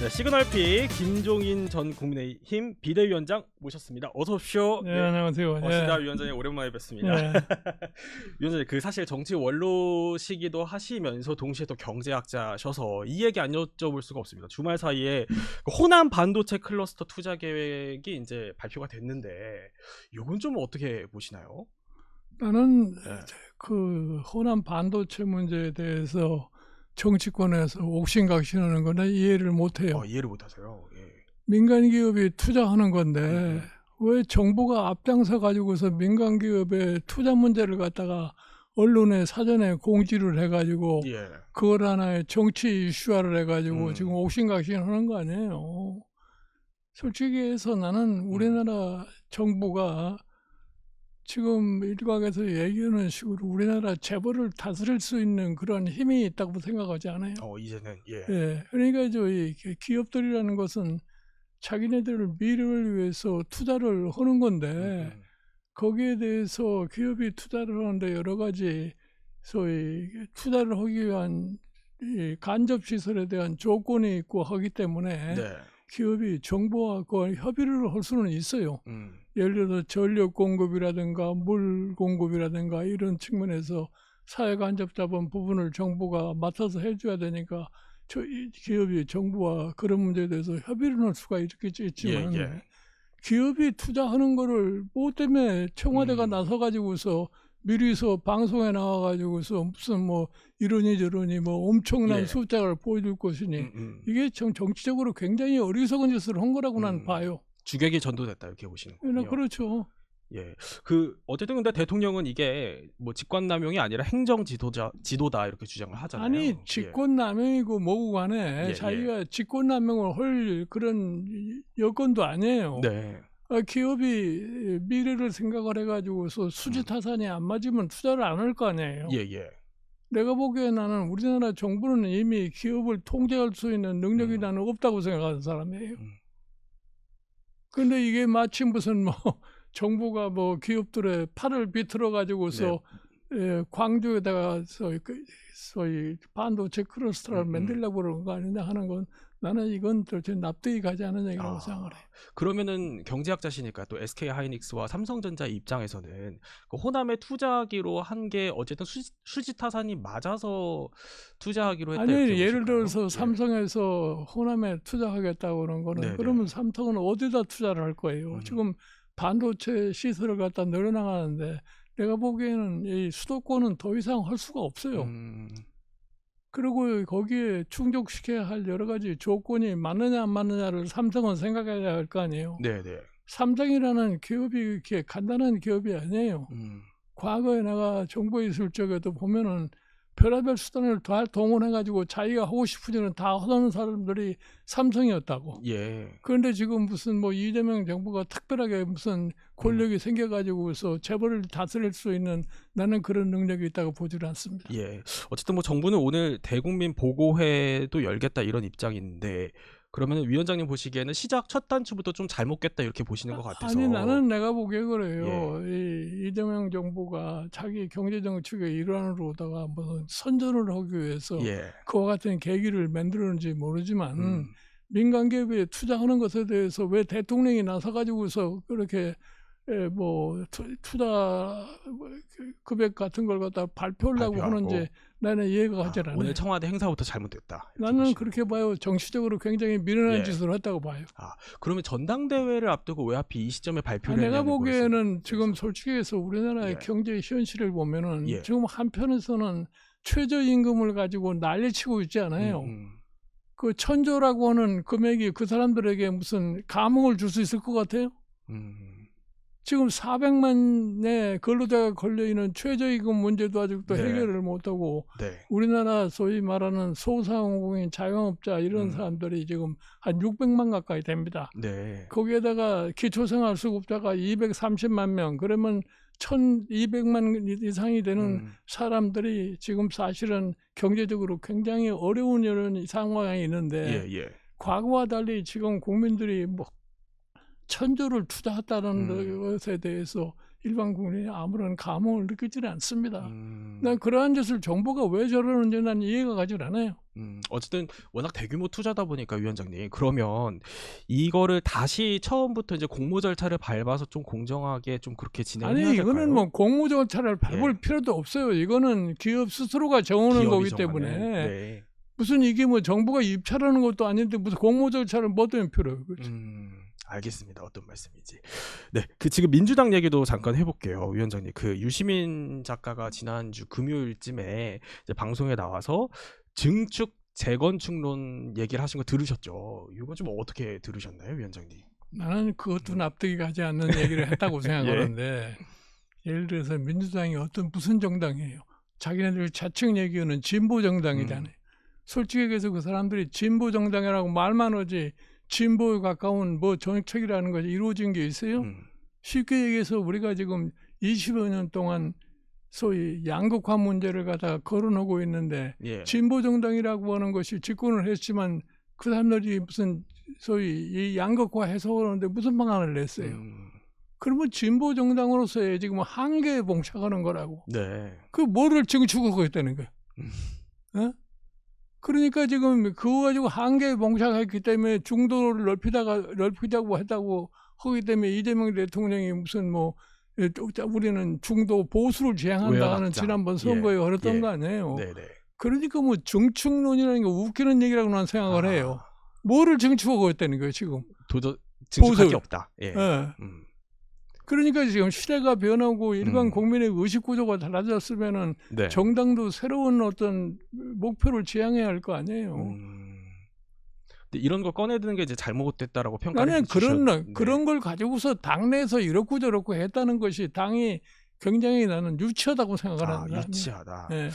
네, 시그널픽 김종인 전 국민의힘 비대위원장 모셨습니다. 어서 오십시오. 네, 안녕하세요. 시다 위원장님 오랜만에 뵙습니다. 네. 위원장님 사실 정치 원로시기도 하시면서 동시에 또 경제학자셔서 이 얘기 안 여쭤볼 수가 없습니다. 주말 사이에 그 호남 반도체 클러스터 투자 계획이 이제 발표가 됐는데 이건 좀 어떻게 보시나요? 나는 그 호남 반도체 문제에 대해서 정치권에서 옥신각신하는 거는 이해를 못해요. 이해를 못하세요. 예. 민간 기업이 투자하는 건데 왜 정부가 앞장서 가지고서 민간 기업의 투자 문제를 갖다가 언론에 사전에 공지를 해가지고 그걸 하나의 정치 이슈화를 해가지고 지금 옥신각신하는 거 아니에요. 솔직히 해서 나는 우리나라 정부가 지금 일각에서 얘기하는 식으로 우리나라 재벌을 다스릴 수 있는 그런 힘이 있다고 생각하지 않아요. 이제는 예. 그러니까 이 기업들이라는 것은 자기네들 미래를 위해서 투자를 하는 건데 거기에 대해서 기업이 투자를 하는데 여러 가지 소위 투자를 하기 위한 이 간접 시설에 대한 조건이 있고 하기 때문에 기업이 정부와 그 협의를 할 수는 있어요. 예를 들어서 전력 공급이라든가 물 공급이라든가 이런 측면에서 사회 간접 자본 부분을 정부가 맡아서 해줘야 되니까 기업이 정부와 그런 문제에 대해서 협의를 할 수가 있지만 기업이 투자하는 거를 뭐 때문에 청와대가 나서 가지고서 미리서 방송에 나와 가지고서 무슨 뭐 이러니 저러니 뭐 엄청난 숫자를 보여줄 것이니 이게 정치적으로 굉장히 어리석은 짓을 한 거라고 난 봐요. 주객이 전도됐다 이렇게 보시는 거군요. 그렇죠. 예, 어쨌든 근데 대통령은 이게 뭐 직권남용이 아니라 행정 지도다 이렇게 주장을 하잖아요. 아니 직권남용이고 뭐고 간에 자기가 직권남용을 할 그런 여건도 아니에요. 기업이 미래를 생각을 해가지고서 수지타산이 안 맞으면 투자를 안 할 거 아니에요. 내가 보기에 나는 우리나라 정부는 이미 기업을 통제할 수 있는 능력이 나는 없다고 생각하는 사람이에요. 그런데 이게 마치 무슨 뭐 정부가 뭐 기업들의 팔을 비틀어 가지고서 광주에다가 소위 반도체 클러스터를 만들려고 그러는 거 아니냐 하는 건 나는 이건 도대체 납득이 가지 않는 얘기라고 생각을 해요. 그러면은 경제학자시니까 또 SK 하이닉스와 삼성전자 입장에서는 그 호남에 투자하기로 한 게 어쨌든 수지타산이 맞아서 투자하기로 했다. 아니 예를 들어서 삼성에서 호남에 투자하겠다고 그런 거는 그러면 삼성은 어디다 투자를 할 거예요. 지금 반도체 시설을 갖다 늘어나가는데 내가 보기에는 이 수도권은 더 이상 할 수가 없어요. 그리고 거기에 충족시켜야 할 여러 가지 조건이 맞느냐 안 맞느냐를 삼성은 생각해야 할 거 아니에요. 삼성이라는 기업이 이렇게 간단한 기업이 아니에요. 과거에 내가 정부에 있을 적에도 보면은 별의별 수단을 다 동원해가지고 자기가 하고 싶은 일은 다 하는 사람들이 삼성이었다고. 그런데 지금 무슨 뭐 이재명 정부가 특별하게 무슨 권력이 생겨가지고서 재벌을 다스릴 수 있는 나는 그런 능력이 있다고 보지를 않습니다. 어쨌든 뭐 정부는 오늘 대국민 보고회도 열겠다 이런 입장인데 그러면 위원장님 보시기에는 시작 첫 단추부터 좀 잘못 깼다 이렇게 보시는 것 같아서. 아니 나는 내가 보기에 그래요. 이재명 정부가 자기 경제정책의 일환으로다가 무슨 선전을 하기 위해서 그와 같은 계기를 만들었는지 모르지만 민간 기업에 투자하는 것에 대해서 왜 대통령이 나서 가지고서 그렇게 뭐 투자 금액 같은 걸 갖다 발표하려고 하는지 나는 이해가 가지 않아요. 오늘 청와대 행사부터 잘못됐다. 나는 그렇게 봐요. 정치적으로 굉장히 미련한 짓을 했다고 봐요. 그러면 전당대회를 앞두고 왜 하필 이 시점에 발표를 했냐는 내가 보기에는 지금 솔직히 해서 우리나라의 경제 현실을 보면은 지금 한편에서는 최저임금을 가지고 난리치고 있지 않아요. 그 1,000조라고 하는 금액이 그 사람들에게 무슨 감흥을 줄 수 있을 것 같아요? 지금 400만의 근로자가 걸려있는 최저임금 문제도 아직도 해결을 못하고 우리나라 소위 말하는 소상공인 자영업자 이런 사람들이 지금 한 600만 가까이 됩니다. 거기에다가 기초생활수급자가 230만 명 그러면 1,200만 이상이 되는 사람들이 지금 사실은 경제적으로 굉장히 어려운 이런 상황에 있는데 과거와 달리 지금 국민들이 뭐 1,000조를 투자했다는 것에 대해서 일반 국민이 아무런 감흥을 느끼지는 않습니다. 난 그러한 짓을 정부가 왜 저러는지 난 이해가 가질 않아요. 어쨌든 워낙 대규모 투자다 보니까 위원장님, 그러면 이거를 다시 처음부터 이제 공모 절차를 밟아서 좀 공정하게 좀 그렇게 진행해야 아니 될까요? 이거는 뭐 공모 절차를 밟을 예. 필요도 없어요. 이거는 기업 스스로가 정하는 기업이 거기 정하는. 때문에 네. 무슨 이게 뭐 정부가 입찰하는 것도 아닌데 무슨 공모 절차를 뭐 때문에 필요해요. 알겠습니다. 어떤 말씀인지. 네, 그 지금 민주당 얘기도 잠깐 해볼게요, 위원장님. 그 유시민 작가가 지난주 금요일쯤에 이제 방송에 나와서 증축 재건축론 얘기를 하신 거 들으셨죠? 이거 좀 어떻게 들으셨나요, 위원장님? 나는 그것도 납득이 가지 않는 얘기를 했다고 생각하는데 예를 들어서 민주당이 무슨 정당이에요? 자기네들 자칭 얘기하는 진보 정당이잖아요. 솔직히 얘기해서 그 사람들이 진보 정당이라고 말만 하지 진보에 가까운 뭐 정책이라는 것이 이루어진 게 있어요? 쉽게 얘기해서 우리가 지금 20여 년 동안 소위 양극화 문제를 갖다가 거론하고 있는데 예. 진보 정당이라고 하는 것이 집권을 했지만 그 사람들이 무슨 소위 이 양극화 해소하는데 무슨 방안을 냈어요? 그러면 진보 정당으로서의 지금 한계에 봉착하는 거라고. 네. 그 뭐를 증축하고 있다는 거야. 어? 그러니까 지금 그거 가지고 한계에 봉착했기 때문에 중도를 넓히자고 했다고 하기 때문에 이재명 대통령이 무슨 뭐 우리는 중도 보수를 지향한다 하는 지난번 선거에 그랬던 거 아니에요. 네네. 그러니까 뭐 증축론이라는 게 웃기는 얘기라고 난 생각을 해요. 뭐를 증축하고 있다는 거예요 지금. 도저 증축할 게 없다. 예. 그러니까 지금 시대가 변하고 일반 국민의 의식 구조가 달라졌으면은 네. 정당도 새로운 어떤 목표를 지향해야 할 거 아니에요. 근데 이런 걸 꺼내드는 게 이제 잘못됐다라고 평가를 나는 해주셨는데. 그런 걸 가지고서 당내에서 이렇고 저렇고 했다는 것이 당이 굉장히 나는 유치하다고 생각하는 유치하다. 네.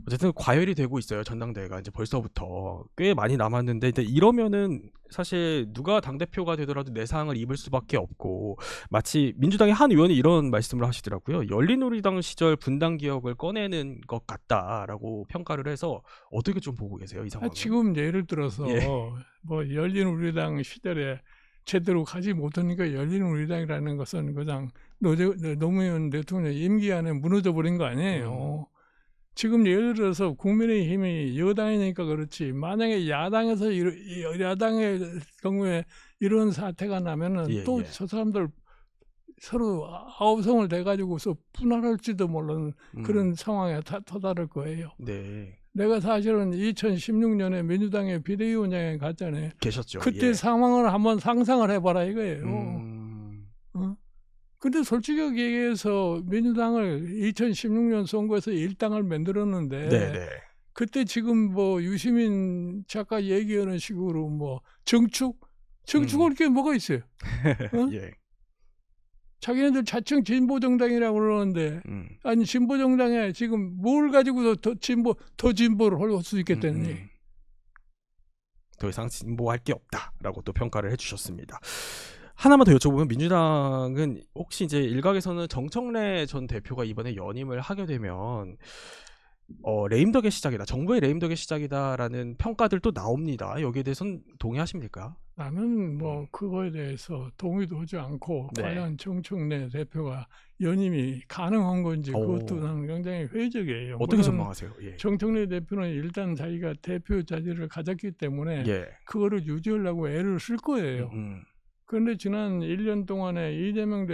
어쨌든 과열이 되고 있어요. 전당대회가 이제 벌써부터 꽤 많이 남았는데 이제 이러면은 사실 누가 당대표가 되더라도 내상을 입을 수밖에 없고, 마치 민주당의 한 의원이 이런 말씀을 하시더라고요. 열린우리당 시절 분당 기억을 꺼내는 것 같다라고 평가를 해서 어떻게 좀 보고 계세요, 이 상황을? 지금 예를 들어서 뭐 열린우리당 시절에 제대로 가지 못하니까 열린우리당이라는 것은 그냥 노무현 대통령 임기 안에 무너져 버린 거 아니에요. 지금 예를 들어서 국민의힘이 여당이니까 그렇지, 만약에 야당의 경우에 이런 사태가 나면은 또 저 사람들 서로 아우성을 내가지고서 분할할지도 모르는 그런 상황에 터다를 거예요. 네. 내가 사실은 2016년에 민주당의 비대위원장에 갔잖아요. 계셨죠. 그때 상황을 한번 상상을 해봐라 이거예요. 근데 솔직히 얘기해서 민주당을 2016년 선거에서 1당을 만들었는데 네네. 그때 지금 뭐 유시민 작가 얘기하는 식으로 뭐 증축할 게 뭐가 있어요? 예. 자기네들 자칭 진보 정당이라고 그러는데 아니 진보 정당에 지금 뭘 가지고서 더 진보를 할 수 있겠다니. 더 이상 진보할 게 없다라고 또 평가를 해주셨습니다. 하나만 더 여쭤보면, 민주당은 혹시 이제 일각에서는 정청래 전 대표가 이번에 연임을 하게 되면 레임덕의 시작이다, 정부의 레임덕의 시작이다라는 평가들도 나옵니다. 여기에 대해서는 동의하십니까? 나는 뭐 그거에 대해서 동의도 하지 않고 과연 정청래 대표가 연임이 가능한 건지 그것도 나는 굉장히 회의적이에요. 어떻게 전망하세요? 예. 정청래 대표는 일단 자기가 대표 자질을 가졌기 때문에 그거를 유지하려고 애를 쓸 거예요. 그런데 지난 1년 동안에 이재명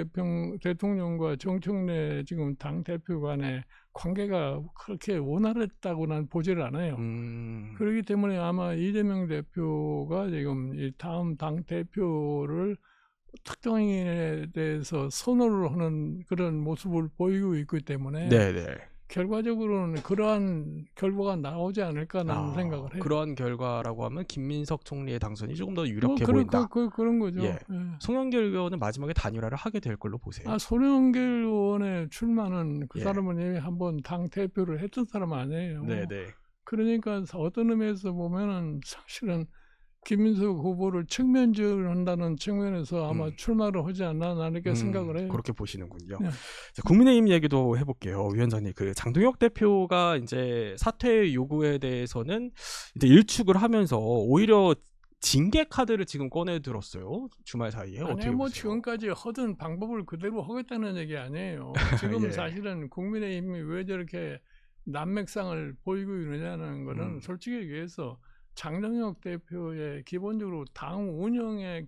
대통령과 정청래 지금 당대표 간의 관계가 그렇게 원활했다고 난 보지를 않아요. 그렇기 때문에 아마 이재명 대표가 지금 이 다음 당대표를 특정인에 대해서 선호를 하는 그런 모습을 보이고 있기 때문에 결과적으로는 그러한 결과가 나오지 않을까 나는 생각을 해요. 그러한 결과라고 하면 김민석 총리의 당선이 조금 더 유력해 보인다. 그런 거죠. 송영길 의원은 마지막에 단일화를 하게 될 걸로 보세요. 송영길 의원의 출마는 그 사람은 이미 한번 당 대표를 했던 사람 아니에요. 그러니까 어떤 의미에서 보면은 사실은 김민석 후보를 측면지원한다는 측면에서 아마 출마를 하지 않나 나는 이렇게 생각을 해요. 그렇게 보시는군요. 자, 국민의힘 얘기도 해볼게요, 위원장님. 그 장동혁 대표가 이제 사퇴 요구에 대해서는 이제 일축을 하면서 오히려 징계 카드를 지금 꺼내 들었어요. 주말 사이에. 아니 어떻게 뭐 보세요? 지금까지 하던 방법을 그대로 하겠다는 얘기 아니에요. 지금 예. 사실은 국민의힘이 왜 저렇게 난맥상을 보이고 있느냐는 거는 음. 솔직히 얘기해서 장동혁 대표의 기본적으로 당 운영의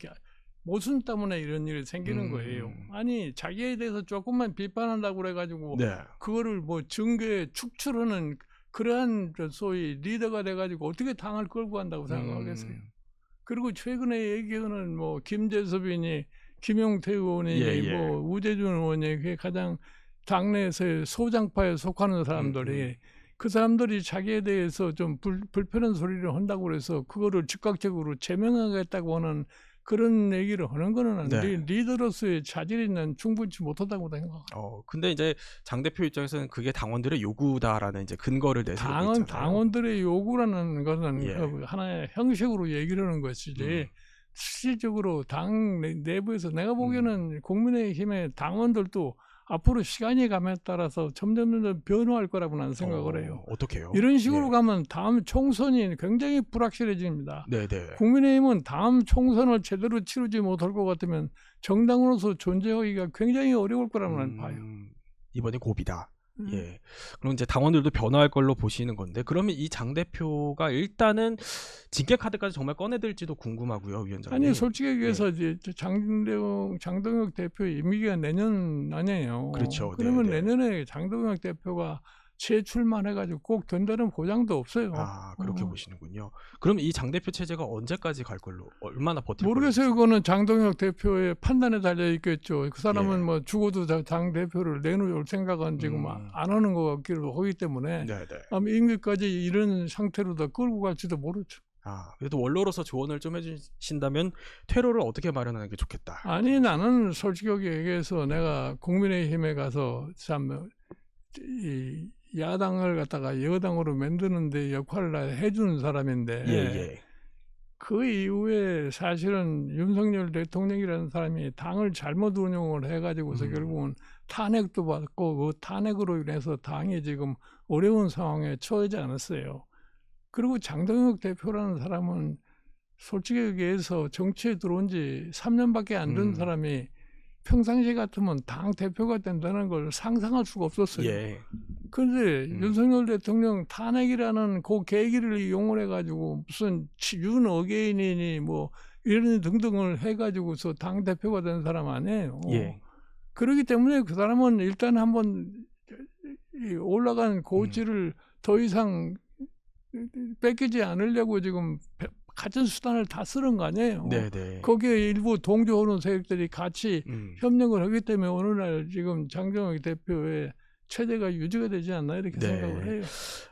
모순 때문에 이런 일이 생기는 거예요. 아니 자기에 대해서 조금만 비판한다고 그래가지고 네. 그거를 뭐 증거에 축출하는 그러한 소위 리더가 돼가지고 어떻게 당을 끌고 간다고 생각하겠어요. 그리고 최근에 얘기하는 뭐 김재섭이니 김용태 의원이니 예. 뭐 우재준 의원이 그게 가장 당내에서의 소장파에 속하는 사람들이 그 사람들이 자기에 대해서 좀 불편한 소리를 한다고 그래서 그거를 즉각적으로 제명하겠다고 하는 그런 얘기를 하는 거는 네. 리더로서의 자질이 난 충분치 못하다고 생각합니다. 근데 이제 장 대표 입장에서는 그게 당원들의 요구다라는 이제 근거를 내세우고 있잖아요. 당원들의 요구라는 것은 예. 그 하나의 형식으로 얘기를 하는 것이지 실질적으로 당 내부에서 내가 보기에는 국민의힘의 당원들도 앞으로 시간이 감에 따라서 점점 변화할 거라고 나는 생각을 해요. 어떻게요? 이런 식으로 예. 가면 다음 총선이 굉장히 불확실해집니다. 네네. 국민의힘은 다음 총선을 제대로 치르지 못할 것 같으면 정당으로서 존재하기가 굉장히 어려울 거라고 나는 봐요. 이번이 고비다. 예. 그럼 이제 당원들도 변화할 걸로 보시는 건데, 그러면 이 장 대표가 일단은 징계 카드까지 정말 꺼내들지도 궁금하고요, 위원장님. 아니 솔직히 얘기해서 이제 장동혁 대표의 임기가 내년 아니에요. 그렇죠. 그러면 네. 내년에 장동혁 대표가 재출마해가지고 꼭 된다는 보장도 없어요. 그렇게 보시는군요. 그럼 이 장 대표 체제가 언제까지 갈 걸로, 얼마나 버틸 모르겠어요. 걸로 그거는 장동혁 대표의 판단에 달려 있겠죠. 그 사람은 예. 뭐 죽어도 당 대표를 내놓을 생각은 지금 안 하는 것 같기도 하기 때문에 네네. 아마 임기까지 이런 상태로 더 끌고 갈지도 모르죠. 그래도 원로로서 조언을 좀 해주신다면 퇴로를 어떻게 마련하는 게 좋겠다. 아니 나는 솔직하게 얘기해서 내가 국민의힘에 가서 참 이 야당을 갖다가 여당으로 만드는데 역할을 해주는 사람인데 예. 그 이후에 사실은 윤석열 대통령이라는 사람이 당을 잘못 운영을 해가지고서 결국은 탄핵도 받고 그 탄핵으로 인해서 당이 지금 어려운 상황에 처하지 않았어요. 그리고 장동혁 대표라는 사람은 솔직히 얘기해서 정치에 들어온 지 3년밖에 안 된 사람이 평상시 같으면 당 대표가 된다는 걸 상상할 수가 없었어요. 예. 그런데 윤석열 대통령 탄핵이라는 그 계기를 이용을 해가지고 무슨 윤어게인이니 뭐 이런 등등을 해가지고서 당 대표가 된 사람 아니에요. 예. 그렇기 때문에 그 사람은 일단 한번 올라간 고지를 더 이상 뺏기지 않으려고 지금 가진 수단을 다 쓰는 거 아니에요. 네네. 거기에 일부 동조하는 세력들이 같이 협력을 하기 때문에 어느 날 지금 장동혁 대표의 체제가 유지가 되지 않나 이렇게 생각을 해요.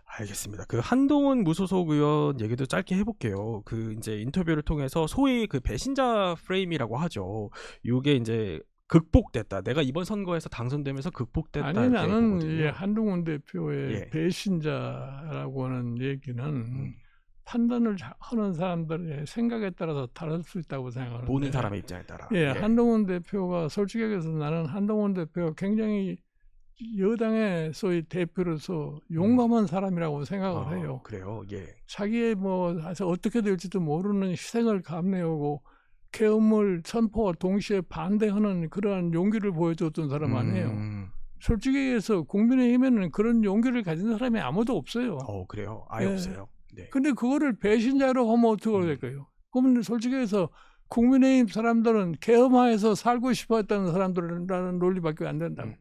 알겠습니다. 그 한동훈 무소속 의원 얘기도 짧게 해볼게요. 그 이제 인터뷰를 통해서 소위 그 배신자 프레임이라고 하죠. 이게 이제 극복됐다. 내가 이번 선거에서 당선되면서 극복됐다. 아니 이렇게 나는 보거든요. 이 한동훈 대표의 예. 배신자라고 하는 얘기는 판단을 하는 사람들의 생각에 따라서 다를 수 있다고 생각하는데 보는 사람의 입장에 따라. 예, 한동훈 대표가 솔직히 얘기해서 나는 한동훈 대표가 굉장히 여당의 소위 대표로서 용감한 사람이라고 생각을 해요. 그래요. 예. 자기의 뭐 어떻게 될지도 모르는 희생을 감내하고 계엄을 선포와 동시에 반대하는 그러한 용기를 보여줬던 사람 아니에요. 솔직히 얘기해서 국민의힘에는 그런 용기를 가진 사람이 아무도 없어요. 그래요. 아예 없어요. 네. 근데 그거를 배신자로 하면 어떻게 될까요? 그러면 솔직히 해서 국민의힘 사람들은 계엄하에서 살고 싶어 했다는 사람들이라는 논리밖에 안 된다고.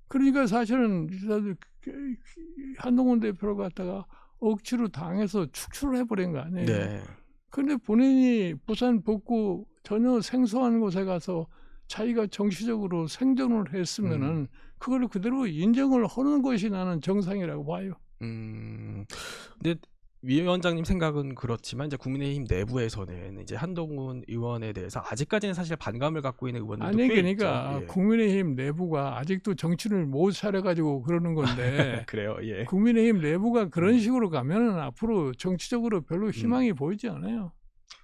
그러니까 사실은 한동훈 대표를 갖다가 억지로 당해서 축출을 해버린 거 아니에요. 네. 그런데 본인이 부산 북구 전혀 생소한 곳에 가서 자기가 정치적으로 생존을 했으면은 그걸 그대로 인정을 하는 것이 나는 정상이라고 봐요. 근데 위원장님 생각은 그렇지만 이제 국민의힘 내부에서는 이제 한동훈 의원에 대해서 아직까지는 사실 반감을 갖고 있는 의원들도 아니 꽤 그러니까 있죠. 예. 국민의힘 내부가 아직도 정치를 못 차려가지고 그러는 건데 그래요. 예. 국민의힘 내부가 그런 식으로 가면은 앞으로 정치적으로 별로 희망이 보이지 않아요.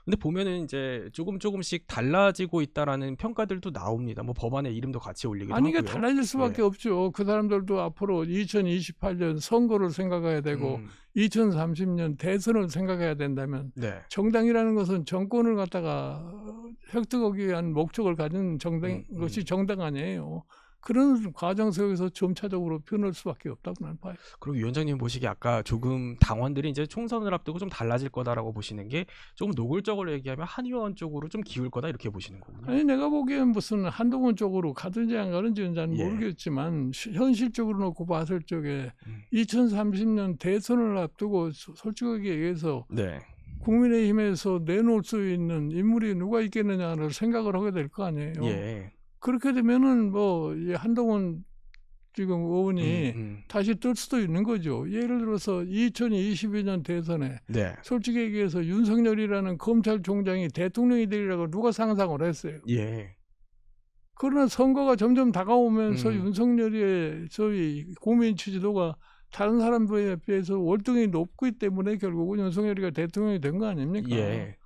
근데 보면은 이제 조금씩 달라지고 있다라는 평가들도 나옵니다. 뭐 법안에 이름도 같이 올리기도 아니 이게 하고요. 달라질 수밖에 예. 없죠. 그 사람들도 앞으로 2028년 선거를 생각해야 되고 2030년 대선을 생각해야 된다면 네. 정당이라는 것은 정권을 갖다가 획득하기 위한 목적을 가진 것이 정당 아니에요. 그런 과정 속에서 점차적으로 변할 수밖에 없다고 나는 봐요. 그리고 위원장님 보시기에 아까 조금 당원들이 이제 총선을 앞두고 좀 달라질 거다라고 보시는 게 조금 노골적으로 얘기하면 한의원 쪽으로 좀 기울 거다 이렇게 보시는 거군요. 아니 내가 보기엔 무슨 한동훈 쪽으로 가든지 안 가든지는 잘 예. 모르겠지만 현실적으로 놓고 봤을 적에 음. 2030년 대선을 앞두고 솔직하게 얘기해서 네. 국민의힘에서 내놓을 수 있는 인물이 누가 있겠느냐를 생각을 하게 될 거 아니에요. 예. 그렇게 되면은 뭐 이 한동훈 지금 의원이 다시 뜰 수도 있는 거죠. 예를 들어서 2022년 대선에 네. 솔직히 얘기해서 윤석열이라는 검찰총장이 대통령이 되리라고 누가 상상을 했어요. 예. 그러나 선거가 점점 다가오면서 음. 윤석열의 소위 국민 지지도가 다른 사람들에 비해서 월등히 높기 때문에 결국은 윤석열이가 대통령이 된 거 아닙니까? 예.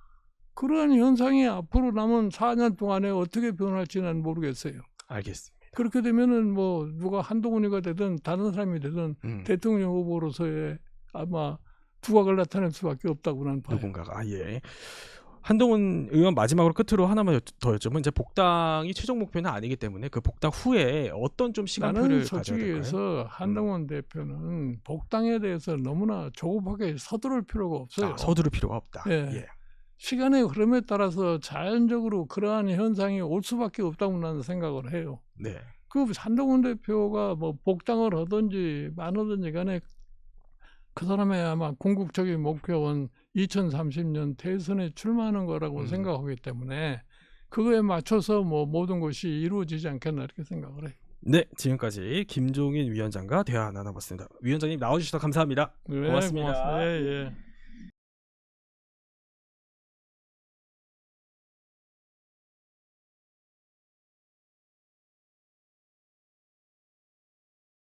그러한 현상이 앞으로 남은 4년 동안에 어떻게 변할지는 모르겠어요. 알겠습니다. 그렇게 되면은 뭐 누가 한동훈이가 되든 다른 사람이 되든 대통령 후보로서의 아마 두각을 나타낼 수밖에 없다고 나는 봐요. 누군가가 예. 한동훈 의원 마지막으로 끝으로 하나만 더 여쭤보면 이제 복당이 최종 목표는 아니기 때문에 그 복당 후에 어떤 좀 시간표를 나는 가져야 솔직히 될까요? 해서 한동훈 대표는 복당에 대해서 너무나 조급하게 서두를 필요가 없어요. 서두를 필요가 없다. 예. 예. 시간의 흐름에 따라서 자연적으로 그러한 현상이 올 수밖에 없다고 나는 생각을 해요. 네. 그 한동훈 대표가 뭐 복당을 하든지 안 하든지 간에 그 사람의 아마 궁극적인 목표는 2030년 대선에 출마하는 거라고 생각하기 때문에 그거에 맞춰서 뭐 모든 것이 이루어지지 않겠나 이렇게 생각을 해요. 네, 지금까지 김종인 위원장과 대화 나눠봤습니다. 위원장님 나와주셔서 감사합니다. 네, 고맙습니다. 고맙습니다. 예, 예.